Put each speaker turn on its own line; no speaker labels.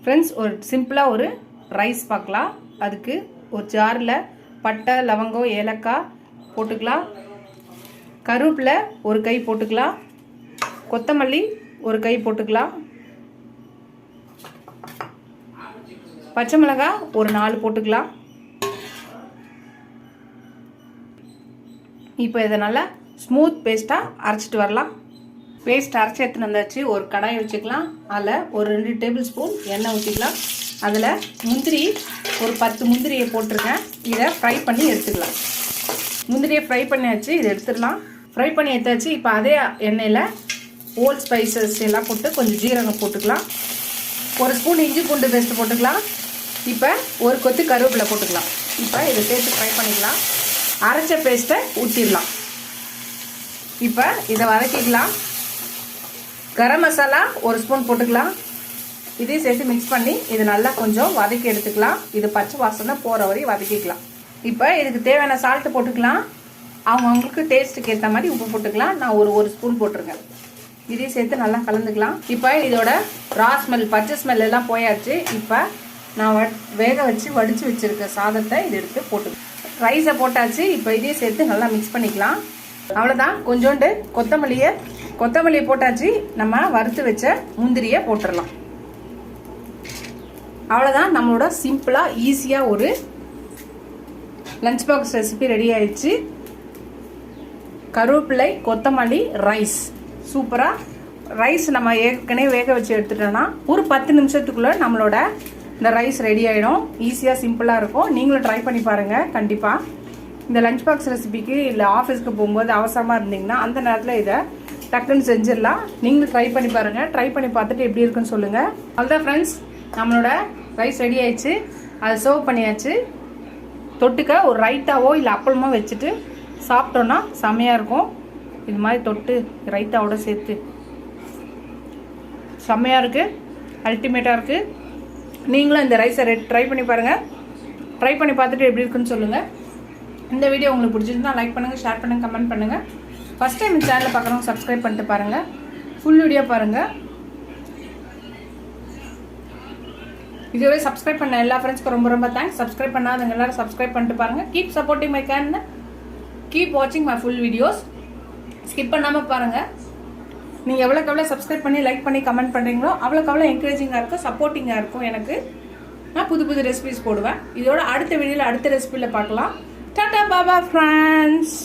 Friends, ஒரு சிம்பிளாக ஒரு ரைஸ் பார்க்கலாம். அதுக்கு ஒரு ஜாரில் பட்டை, லவங்கம், ஏலக்காய் போட்டுக்கலாம். கருவேப்பிலை ஒரு கை போட்டுக்கலாம். கொத்தமல்லி ஒரு கை போட்டுக்கலாம். பச்சை மிளகாய் ஒரு 4 போட்டுக்கலாம். இப்போ இதை நல்லா ஸ்மூத் பேஸ்ட்டாக அரைச்சிட்டு வரலாம். பேஸ்ட் அரைச்சி எடுத்துன்னு வந்தாச்சு. ஒரு கடாயை வச்சுக்கலாம். அதில் ஒரு 2 டேபிள் ஸ்பூன் எண்ணெய் ஊற்றிக்கலாம். அதில் முந்திரி ஒரு 10 முந்திரியை போட்டிருக்கேன். இதை ஃப்ரை பண்ணி எடுத்துக்கலாம். முந்திரியை ஃப்ரை பண்ணியாச்சு, இதை எடுத்துடலாம். ஃப்ரை பண்ணி எடுத்தாச்சு. இப்போ அதே எண்ணெயில் ஹோல் ஸ்பைசஸ் எல்லாம் போட்டு கொஞ்சம் ஜீரகம் போட்டுக்கலாம். ஒரு ஸ்பூன் இஞ்சி பூண்டு பேஸ்ட்டு போட்டுக்கலாம். இப்போ ஒரு கொத்து கருவேப்பிலை போட்டுக்கலாம். இப்போ இதை சேர்த்து ஃப்ரை பண்ணிக்கலாம். அரைச்ச பேஸ்ட்டை ஊற்றிடலாம். இப்போ இதை வதக்கிக்கலாம். கரம் மசாலா ஒரு ஸ்பூன் போட்டுக்கலாம். இதையும் சேர்த்து மிக்ஸ் பண்ணி இது நல்லா கொஞ்சம் வதக்கி எடுத்துக்கலாம். இது பச்சை வாசனை போகிற வரையும் வதக்கிக்கலாம். இப்போ இதுக்கு தேவையான சால்ட்டு போட்டுக்கலாம். அவங்கவுங்களுக்கு டேஸ்ட்டுக்கு ஏற்ற மாதிரி உப்பு போட்டுக்கலாம். நான் ஒரு ஸ்பூன் போட்டிருக்கேன். இதையும் சேர்த்து நல்லா கலந்துக்கலாம். இப்போ இதோட ரா ஸ்மெல், பச்சை ஸ்மெல் எல்லாம் போயாச்சு. இப்போ நான் வேக வச்சு வடித்து வச்சுருக்க சாதத்தை இதை எடுத்து போட்டுக்கலாம். ரைஸை போட்டாச்சு. இப்போ இதையும் சேர்த்து நல்லா மிக்ஸ் பண்ணிக்கலாம். அவ்வளோதான். கொஞ்சோண்டு கொத்தமல்லியை போட்டாச்சு. நம்ம வறுத்து வச்ச முந்திரியை போட்டுடலாம். அவ்வளோதான். நம்மளோட சிம்பிளாக ஈஸியாக ஒரு லஞ்ச் பாக்ஸ் ரெசிபி ரெடி ஆயிடுச்சு. கருவேப்பிலை, கொத்தமல்லி ரைஸ். சூப்பராக ரைஸ் நம்ம ஏற்கனவே வேக வச்சு எடுத்துட்டோன்னா ஒரு 10 நிமிஷத்துக்குள்ளே நம்மளோட இந்த ரைஸ் ரெடி ஆகிடும். ஈஸியாக சிம்பிளாக இருக்கும். நீங்களும் ட்ரை பண்ணி பாருங்கள். கண்டிப்பாக இந்த லஞ்ச் பாக்ஸ் ரெசிபிக்கு இல்லை ஆஃபீஸ்க்கு போகும்போது அவசரமாக இருந்தீங்கன்னா அந்த நேரத்தில் இதை டக்குன்னு செஞ்சிடலாம். நீங்களும் ட்ரை பண்ணி பாருங்கள். ட்ரை பண்ணி பார்த்துட்டு எப்படி இருக்குன்னு சொல்லுங்கள். அவ்வளோதான் ஃப்ரெண்ட்ஸ், நம்மளோட ரைஸ் ரெடி ஆயிடுச்சு. அதை சர்வ் பண்ணியாச்சு. தொட்டுக்க ஒரு ரைத்தாவோ இல்லை அப்பளமோ வச்சுட்டு சாப்பிட்டோன்னா செம்மையாக இருக்கும். இது மாதிரி தொட்டு ரைத்தாவோட சேர்த்து செம்மையாக இருக்குது. அல்டிமேட்டாக இருக்குது. நீங்களும் இந்த ரைஸை ட்ரை பண்ணி பாருங்கள். ட்ரை பண்ணி பார்த்துட்டு எப்படி இருக்குன்னு சொல்லுங்கள். இந்த வீடியோ உங்களுக்கு பிடிச்சிருந்தா லைக் பண்ணுங்கள், ஷேர் பண்ணுங்கள், கமெண்ட் பண்ணுங்கள். ஃபஸ்ட் டைம் இந்த சேனலை பார்க்குறவங்க சப்ஸ்கிரைப் பண்ணிட்டு பாருங்கள். ஃபுல் வீடியோ பாருங்கள். இதுவே சப்ஸ்கிரைப் பண்ண எல்லா ஃப்ரெண்ட்ஸ்க்கும் ரொம்ப ரொம்ப தேங்க்ஸ். சப்ஸ்கிரைப் பண்ணாதவங்க எல்லாரும் சப்ஸ்கிரைப் பண்ணிட்டு பாருங்கள். Keep supporting my channel. Keep வாட்சிங் மை ஃபுல் வீடியோஸ். ஸ்கிப் பண்ணாமல் பாருங்கள். நீங்கள் எவ்வளோக்கு சப்ஸ்கிரைப் பண்ணி லைக் பண்ணி கமெண்ட் பண்ணுறீங்களோ அவ்வளோக்கு என்கரேஜிங்காக இருக்கும், சப்போர்ட்டிங்காக இருக்கும். எனக்கு நான் புது ரெசிபிஸ் போடுவேன். இதோட அடுத்த வீடியோவில் அடுத்த ரெசிபியில் பார்க்கலாம். டாடா பாபா ஃப்ரெண்ட்ஸ்.